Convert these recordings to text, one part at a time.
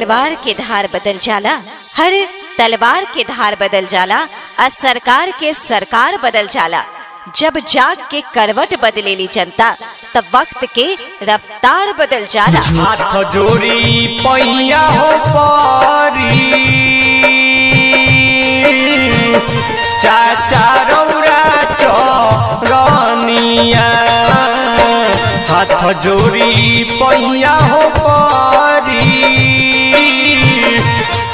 तलवार के धार बदल जाला, हर तलवार के धार बदल जाला, और सरकार के सरकार बदल जाला। जब जाग के करवट बदलेली जनता, तब वक्त के रफ्तार बदल जाला। हाथ जोड़ी पैया हो पारी, चाचा रौरा चौरानिया। हाथ जोड़ी पैया हो पारी,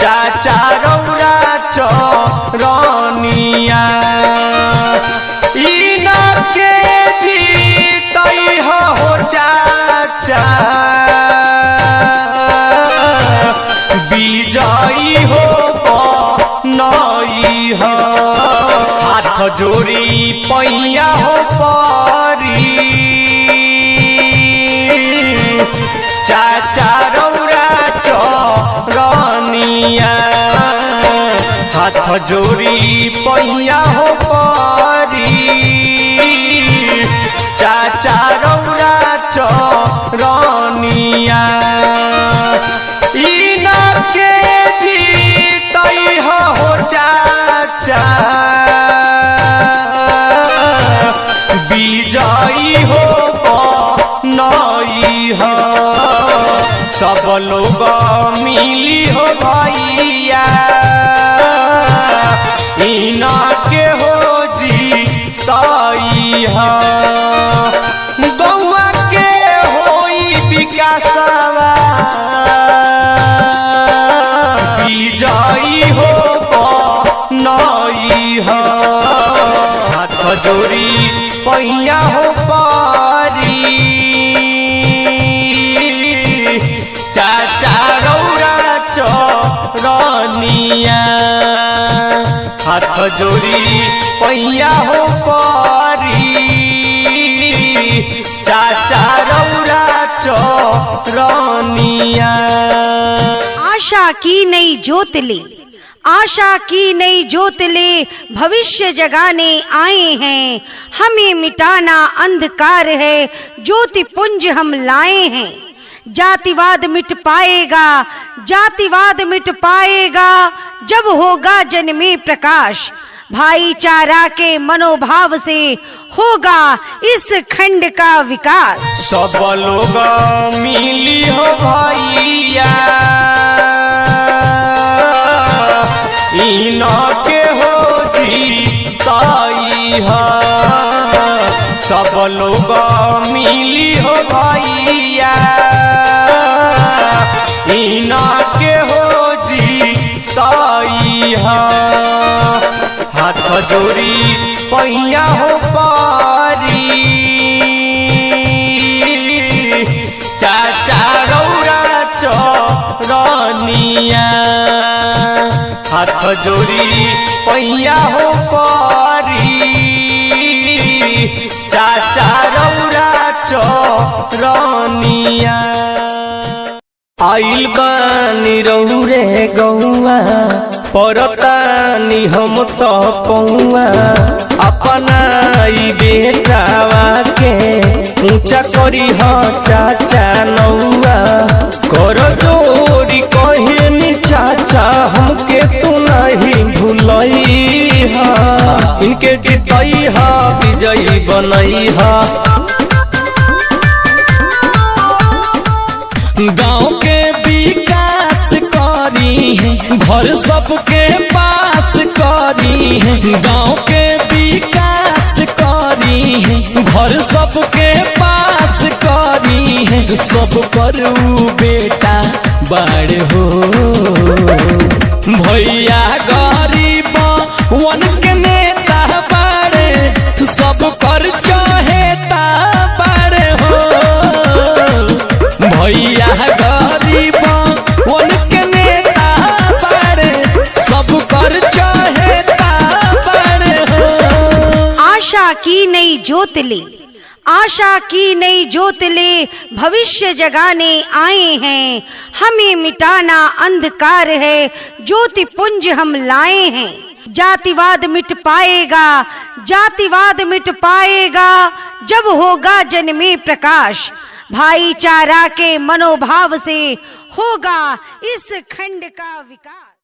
चाचा रौरा चौरानिया। के जीतई हो चाचा, विजयी हो नई हो। हाथ जोड़ी पैया हो पारी, चाचा रौरा चौरानिया। हाथ जोड़ी पैया हो पारी, चाचा रौरा चौरानिया। के जीतई हो चाचा, विजयी हो नई हो। सब लोग मिली हो भैया, इना के हो जीतई हो। गौआ के होई विकासवा, विजयी हो नई हो। हाथ जोड़ी पैया हो पारी, चाचा रौरा चौरानिया। हाथ जोड़ी पैया हो पारी, चाचा रौरा चौरानिया। आशा की नई ज्योत ले, आशा की नई ज्योत ले, भविष्य जगाने आए हैं। हमें मिटाना अंधकार है, ज्योति पुंज हम लाए हैं। जातिवाद मिट पाएगा, जातिवाद मिट पाएगा, जब होगा जन में प्रकाश। भाईचारा के मनोभाव से होगा इस खंड का विकास। सब लोग मिली हो भैया, इना के हो जीतई हो। सब लोग मिली हो भैया, इना के हो जीतई हो। हाथ जोड़ी पैया हो पारी, चाचा रौरा चौरानिया। हाथ जोड़ी पैया हो पारी, चाचा रौरा चौरानिया। आइल बानी रौरे गौआ, परतानी हम तो पौआ। अपना बेटावा के ऊंचा करी हो चाचा नौआ। कर जोरी कहनी चाचा, हमके तू नहीं भूलई हा। इनके जीतई हा, विजयी बनई हा। गाँव के विकास करी है, घर सबके पास करी है। गाँव के विकास करी है, घर सबके पास करी है। सब करू बेटा बड़ हो, भैया गरीब वन के नेता बड़े, सब कर चहेता बड़ हो। भैया गरीब उनके नेता बड़े, सब कर चहेता बड़े हो। आशा की नई ज्योत ले, आशा की नई ज्योत ले, भविष्य जगाने आए हैं। हमें मिटाना अंधकार है, ज्योति पुंज हम लाए हैं। जातिवाद मिट पाएगा, जातिवाद मिट पाएगा, जब होगा जन में प्रकाश। भाईचारा के मनोभाव से होगा इस खंड का विकास।